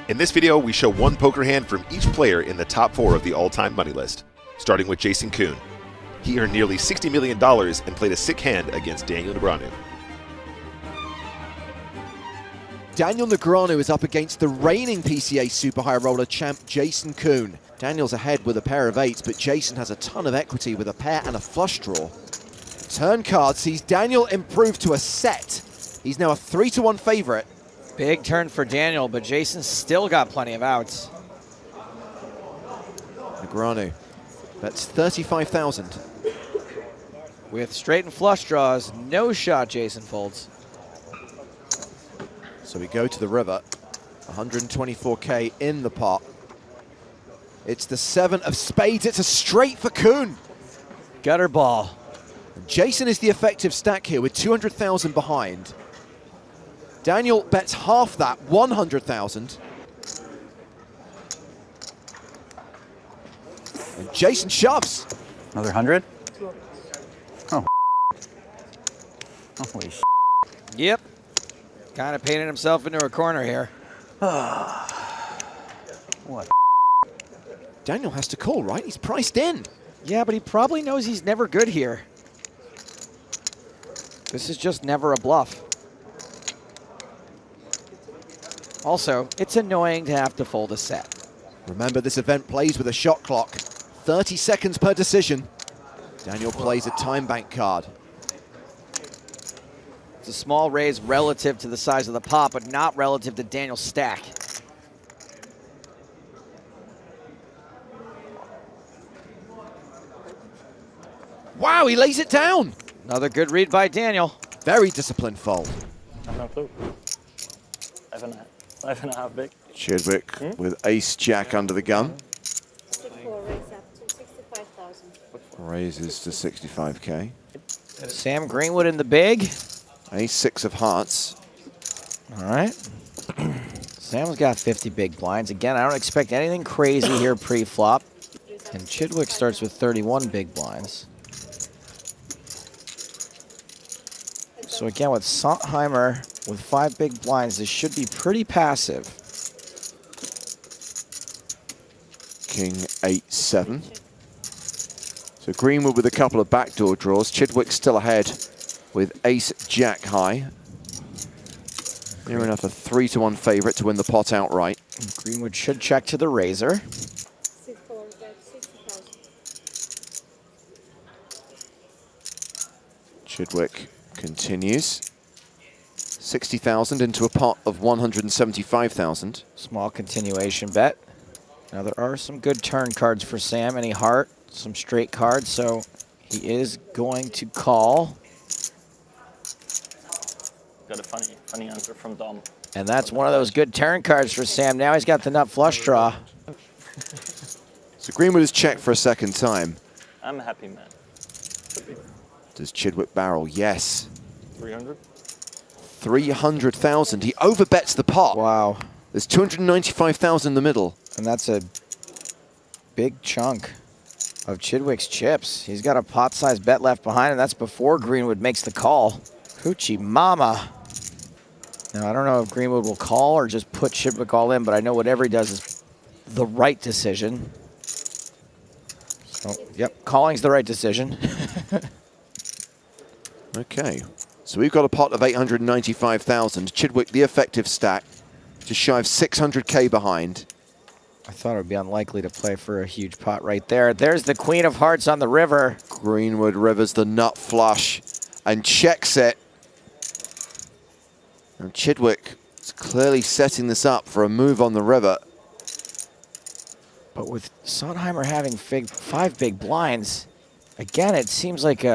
In this video, we show one poker hand from each player in the top 4 of the all-time money list, starting with Jason Koon. He earned nearly $60 million and played a sick hand against Daniel Negreanu. Daniel Negreanu is up against the reigning PCA Super High Roller champ Jason Koon. Daniel's ahead with a pair of 8s, but Jason has a ton of equity with a pair and a flush draw. Turn card sees Daniel improve to a set. He's now a 3-1 favorite. Big turn for Daniel, but Jason's still got plenty of outs. Negreanu bets 35,000. With straight and flush draws, no shot Jason folds. So we go to the river, 124K in the pot. It's the 7 of spades, it's a straight for Koon. Gutter ball. Jason is the effective stack here with 200,000 behind. Daniel bets half that, 100,000. And Jason shoves. Another 100? Oh. Holy sh**. Yep. Kind of painted himself into a corner here. What? Daniel has to call, right? He's priced in. Yeah, but he probably knows he's never good here. This is just never a bluff. Also, it's annoying to have to fold a set. Remember, this event plays with a shot clock. 30 seconds per decision. Daniel plays a time bank card. It's a small raise relative to the size of the pot, but not relative to Daniel's stack. Wow, he lays it down. Another good read by Daniel. Very disciplined fold. I have no clue. 5.5 big. Chidwick with ace-jack under the gun. Raises to 65K. Sam Greenwood in the big. Ace-6 of hearts. All right. Sam's got 50 big blinds. Again, I don't expect anything crazy here pre-flop. And Chidwick starts with 31 big blinds. So again, with Sontheimer with 5 big blinds, this should be pretty passive. King 8-7. So Greenwood with a couple of backdoor draws. Chidwick still ahead with ace-jack high. Near enough a 3-1 favorite to win the pot outright. Greenwood should check to the razor. Chidwick continues. 60,000 into a pot of 175,000. Small continuation bet. Now there are some good turn cards for Sam. Any heart, some straight cards, so he is going to call. Got a funny answer from Dom. And that's one of those good turn cards for Sam. Now he's got the nut flush draw. So Greenwood is checked for a second time. I'm a happy man. Does Chidwick barrel? Yes. 300? 300,000. He overbets the pot. Wow. There's 295,000 in the middle. And that's a big chunk of Chidwick's chips. He's got a pot-sized bet left behind, and that's before Greenwood makes the call. Hoochie mama. Now, I don't know if Greenwood will call or just put Chidwick all in, but I know whatever he does is the right decision. So, yep, calling's the right decision. Okay. So we've got a pot of 895,000. Chidwick, the effective stack, just shy of 600K behind. I thought it would be unlikely to play for a huge pot right there. There's the Queen of Hearts on the river. Greenwood rivers the nut flush and checks it. And Chidwick is clearly setting this up for a move on the river. But with Sontheimer having 5 big blinds, again, it seems like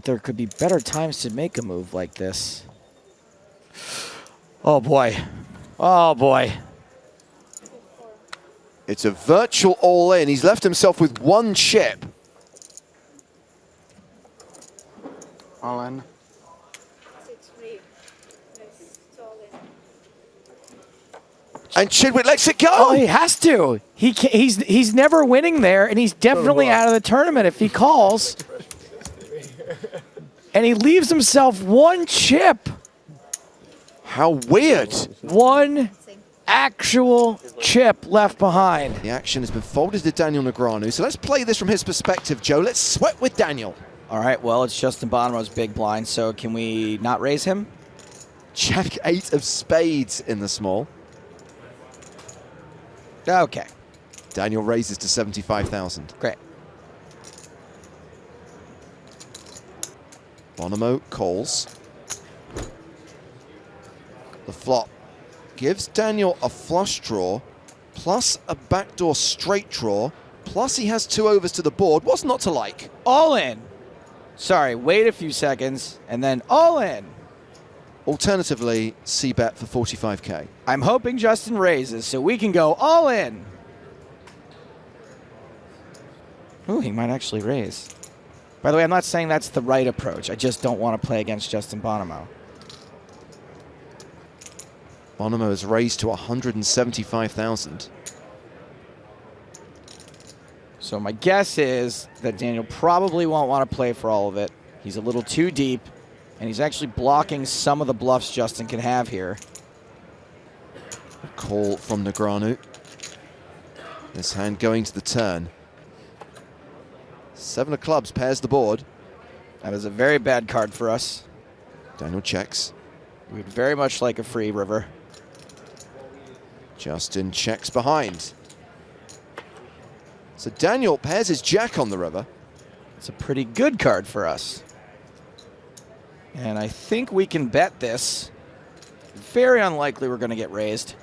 there could be better times to make a move like this. Oh boy. Oh boy. It's a virtual all-in. He's left himself with 1 chip. All in. And Chidwick lets it go. Oh, he has to. He's never winning there, and he's definitely out of the tournament if he calls. And he leaves himself 1 chip. How weird. 1 actual chip left behind. The action has been folded to Daniel Negreanu, so let's play this from his perspective, Joe. Let's sweat with Daniel. All right, well, it's Justin Bonomo's big blind, so can we not raise him? Jack 8 of spades in the small. Okay, Daniel raises to 75,000. great. Bonomo calls. The flop gives Daniel a flush draw, plus a backdoor straight draw, plus he has 2 overs to the board. What's not to like? All in. Sorry, wait a few seconds, and then all in. Alternatively, C-bet for 45K. I'm hoping Justin raises so we can go all in. Ooh, he might actually raise. By the way, I'm not saying that's the right approach. I just don't want to play against Justin Bonomo. Bonomo has raised to 175,000. So my guess is that Daniel probably won't want to play for all of it. He's a little too deep, and he's actually blocking some of the bluffs Justin can have here. A call from Negreanu. This hand going to the turn. 7 of clubs pairs the board. That is a very bad card for us. Daniel checks. We'd very much like a free river. Justin checks behind. So Daniel pairs his jack on the river. It's a pretty good card for us. And I think we can bet this. Very unlikely we're going to get raised.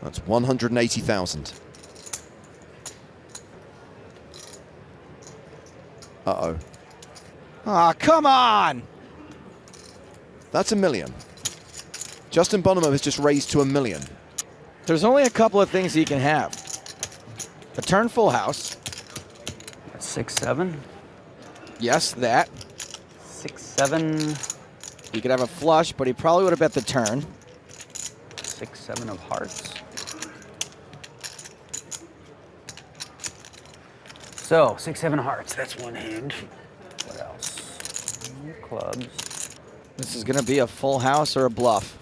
That's 180,000. Uh-oh. Aw, come on! That's $1 million. Justin Bonomo has just raised to $1 million. There's only a couple of things he can have. A turn full house. That's 6, 7. Yes, that. 6, 7. He could have a flush, but he probably would have bet the turn. 6, 7 of hearts. So, 6, 7 hearts. That's one hand. What else? Clubs. This is going to be a full house or a bluff.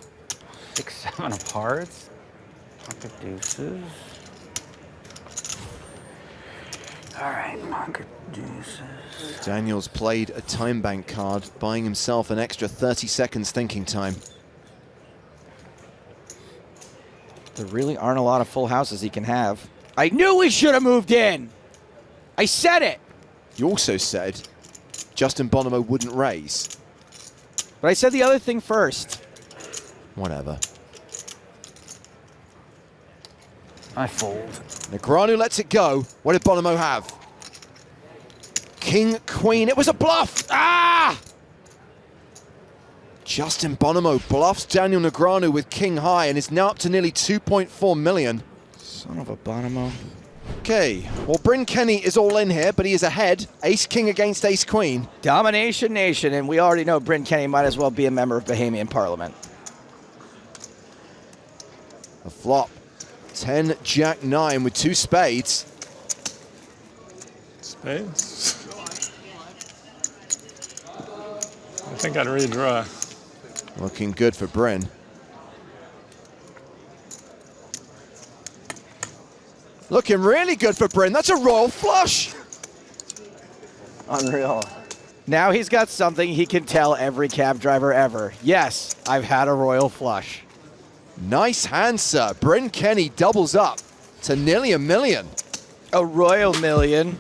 6, 7 of hearts. Pocket deuces. All right, pocket deuces. Daniel's played a time bank card, buying himself an extra 30 seconds thinking time. There really aren't a lot of full houses he can have. I knew we should have moved in! I said it! You also said Justin Bonomo wouldn't raise. But I said the other thing first. Whatever. I fold. Negreanu lets it go. What did Bonomo have? King, queen. It was a bluff. Ah! Justin Bonomo bluffs Daniel Negreanu with king high and is now up to nearly 2.4 million. Son of a Bonomo. Okay, well, Bryn Kenny is all in here, but he is ahead. Ace-king against ace-queen. Domination Nation, and we already know Bryn Kenny might as well be a member of Bahamian Parliament. A flop. 10, jack, 9 with 2 spades. Spades? I think I'd redraw. Looking good for Bryn. Looking really good for Bryn. That's a royal flush. Unreal. Now he's got something he can tell every cab driver ever. Yes, I've had a royal flush. Nice hand, sir. Bryn Kenny doubles up to nearly $1 million. A royal million.